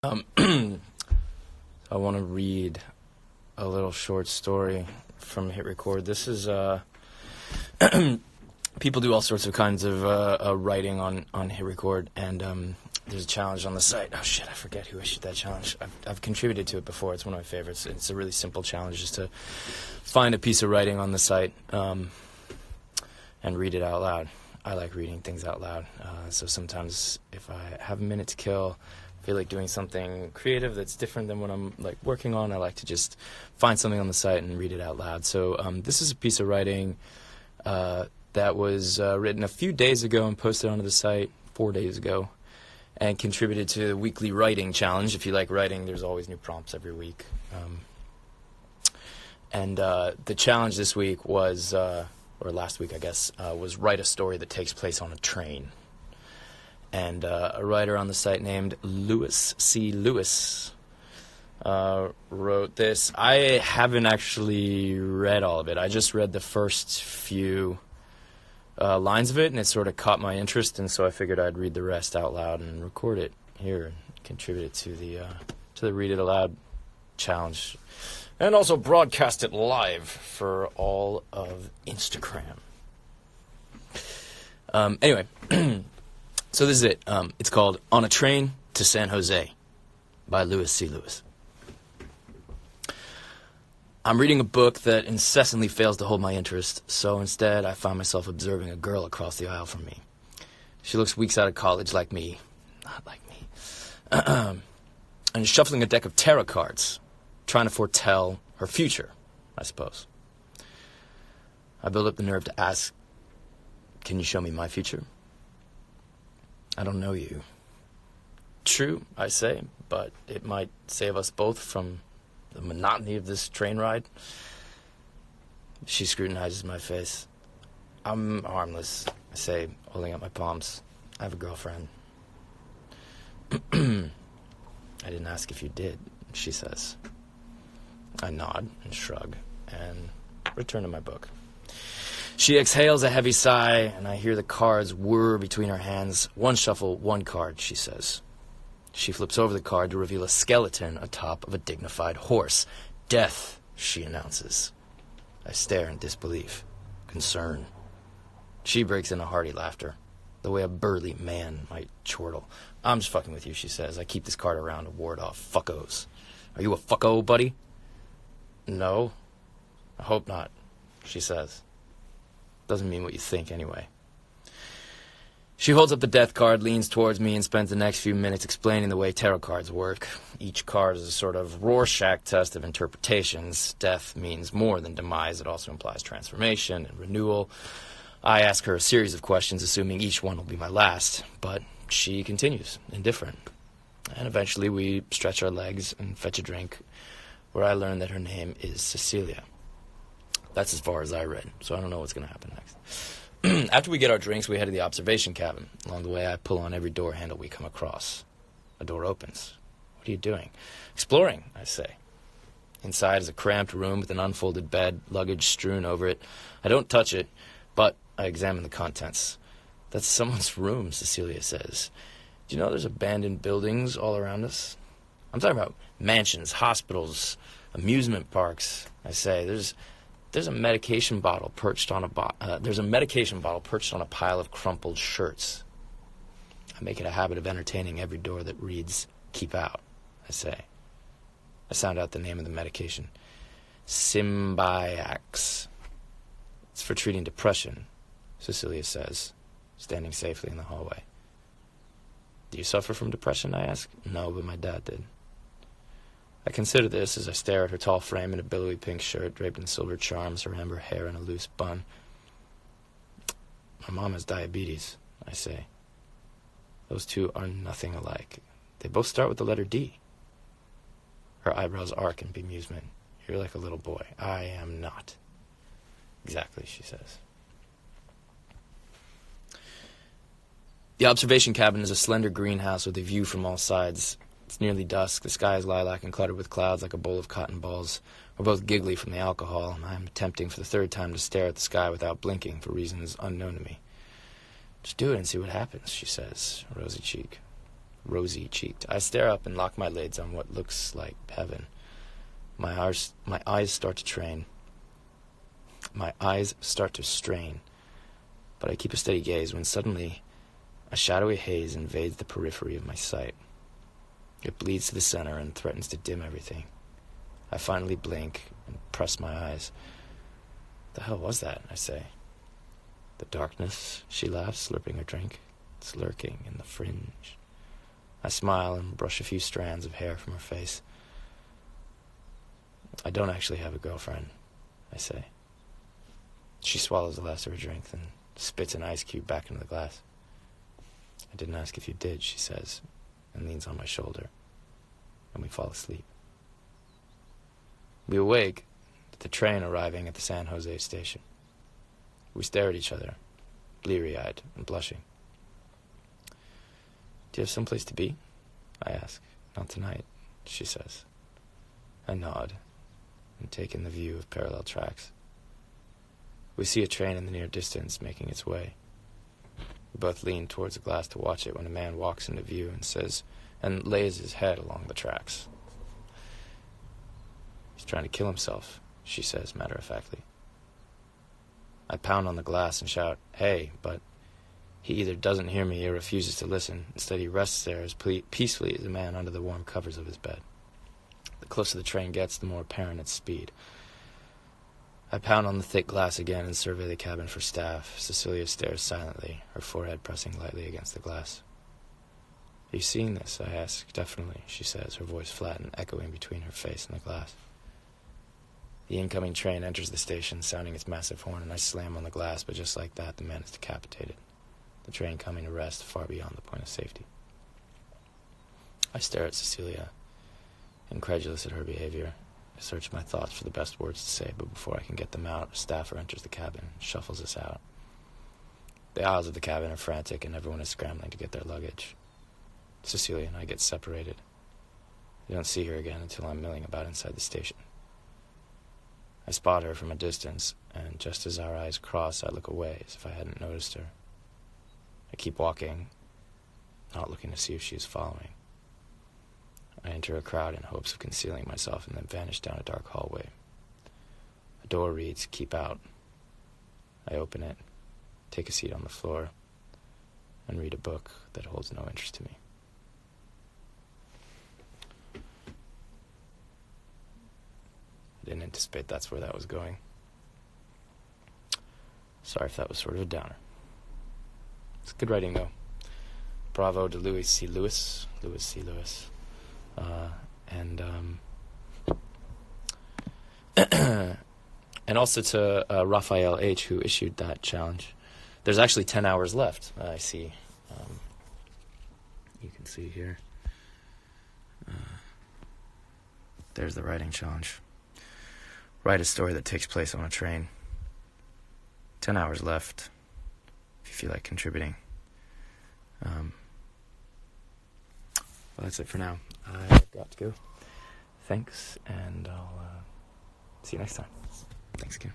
I want to read a little short story from Hit Record. This is, people do all sorts of kinds of writing on Hit Record, and there's a challenge on the site. Oh shit, I forget who issued that challenge. I've contributed to it before. It's one of my favorites. It's a really simple challenge, just to find a piece of writing on the site and read it out loud. I like reading things out loud, so sometimes if I have a minute to kill, feel like doing something creative that's different than what I'm like working on, I like to just find something on the site and read it out loud. So this is a piece of writing that was written a few days ago and posted onto the site 4 days ago, and contributed to the weekly writing challenge. If you like writing, there's always new prompts every week. And the challenge this week was, or last week I guess, was write a story that takes place on a train. And a writer on the site named Lewis C. Lewis wrote this. I haven't actually read all of it. I just read the first few lines of it, and it sort of caught my interest, and so I figured I'd read the rest out loud and record it here and contribute it to the Read It Aloud challenge, and also broadcast it live for all of Instagram. Anyway. So this is it. It's called On a Train to San Jose by Lewis C. Lewis. I'm reading a book that incessantly fails to hold my interest, so instead I find myself observing a girl across the aisle from me. She looks weeks out of college like me. Not like me. And shuffling a deck of tarot cards, trying to foretell her future, I suppose. I build up the nerve to ask, can you show me my future? I don't know you. True, I say, but it might save us both from the monotony of this train ride. She scrutinizes my face. I'm harmless, I say, holding up my palms. I have a girlfriend. I didn't ask if you did, she says. I nod and shrug and return to my book. She exhales a heavy sigh, and I hear the cards whir between her hands. One shuffle, one card, she says. She flips over the card to reveal a skeleton atop of a dignified horse. Death, she announces. I stare in disbelief, concern. She breaks into hearty laughter, the way a burly man might chortle. I'm just fucking with you, she says. I keep this card around to ward off fuckos. Are you a fucko, buddy? No, I hope not, she says. Doesn't mean what you think, anyway. She holds up the death card, leans towards me, and spends the next few minutes explaining the way tarot cards work. Each card is a sort of Rorschach test of interpretations. Death means more than demise. It also implies transformation and renewal. I ask her a series of questions, assuming each one will be my last, but she continues, indifferent. And eventually we stretch our legs and fetch a drink, where I learn that her name is Cecilia. That's as far as I read, so I don't know what's going to happen next. After we get our drinks, we head to the observation cabin. Along the way, I pull on every door handle we come across. A door opens. What are you doing? Exploring, I say. Inside is a cramped room with an unfolded bed, luggage strewn over it. I don't touch it, but I examine the contents. That's someone's room, Cecilia says. Do you know there's abandoned buildings all around us? I'm talking about mansions, hospitals, amusement parks, I say. There's a medication bottle perched on a pile of crumpled shirts. I make it a habit of entertaining every door that reads, "Keep out," I say. I sound out the name of the medication. Symbiax. It's for treating depression, Cecilia says, standing safely in the hallway. Do you suffer from depression, I ask? No, but my dad did. I consider this as I stare at her tall frame in a billowy pink shirt draped in silver charms, her amber hair in a loose bun. My mom has diabetes, I say. Those two are nothing alike. They both start with the letter D. Her eyebrows arc in bemusement. You're like a little boy. I am not. Exactly, she says. The observation cabin is a slender greenhouse with a view from all sides. It's nearly dusk. The sky is lilac and cluttered with clouds like a bowl of cotton balls. We're both giggly from the alcohol, and I am attempting for the third time to stare at the sky without blinking for reasons unknown to me. Just do it and see what happens, she says, Rosy Cheek. rosy cheeked. I stare up and lock my lids on what looks like heaven. My eyes start to strain. But I keep a steady gaze when suddenly a shadowy haze invades the periphery of my sight. It bleeds to the center and threatens to dim everything. I finally blink and press my eyes. The hell was that? I say. The darkness, she laughs, slurping her drink. It's lurking in the fringe. I smile and brush a few strands of hair from her face. I don't actually have a girlfriend, I say. She swallows the last of her drink, then spits an ice cube back into the glass. I didn't ask if you did, she says, and leans on my shoulder, and we fall asleep. We awake at the train arriving at the San Jose station. We stare at each other, bleary-eyed and blushing. Do you have someplace to be? I ask. Not tonight, she says. I nod and take in the view of parallel tracks. We see a train in the near distance making its way. We both lean towards the glass to watch it when a man walks into view and lays his head along the tracks. He's trying to kill himself, she says matter-of-factly. I pound on the glass and shout, hey, but he either doesn't hear me or refuses to listen. Instead, he rests there as peacefully as a man under the warm covers of his bed. The closer the train gets, the more apparent its speed. I pound on the thick glass again and survey the cabin for staff. Cecilia stares silently, her forehead pressing lightly against the glass. Are you seeing this? I ask. Definitely, she says, her voice flat and echoing between her face and the glass. The incoming train enters the station, sounding its massive horn, and I slam on the glass, but just like that, the man is decapitated. The train coming to rest far beyond the point of safety. I stare at Cecilia, incredulous at her behavior. I search my thoughts for the best words to say, but before I can get them out, a staffer enters the cabin and shuffles us out. The aisles of the cabin are frantic, and everyone is scrambling to get their luggage. Cecilia and I get separated. I don't see her again until I'm milling about inside the station. I spot her from a distance, and just as our eyes cross, I look away as if I hadn't noticed her. I keep walking, not looking to see if she is following. I enter a crowd in hopes of concealing myself and then vanish down a dark hallway. A door reads, "Keep out." I open it, take a seat on the floor, and read a book that holds no interest to me. I didn't anticipate that's where that was going. Sorry if that was sort of a downer. It's good writing, though. Bravo to Louis C. Lewis. And also to Raphael H., who issued that challenge. There's actually 10 hours left, I see. You can see here. There's the writing challenge. Write a story that takes place on a train. 10 hours left, if you feel like contributing. Well, that's it for now. I've got to go. Thanks, and I'll see you next time. Thanks again.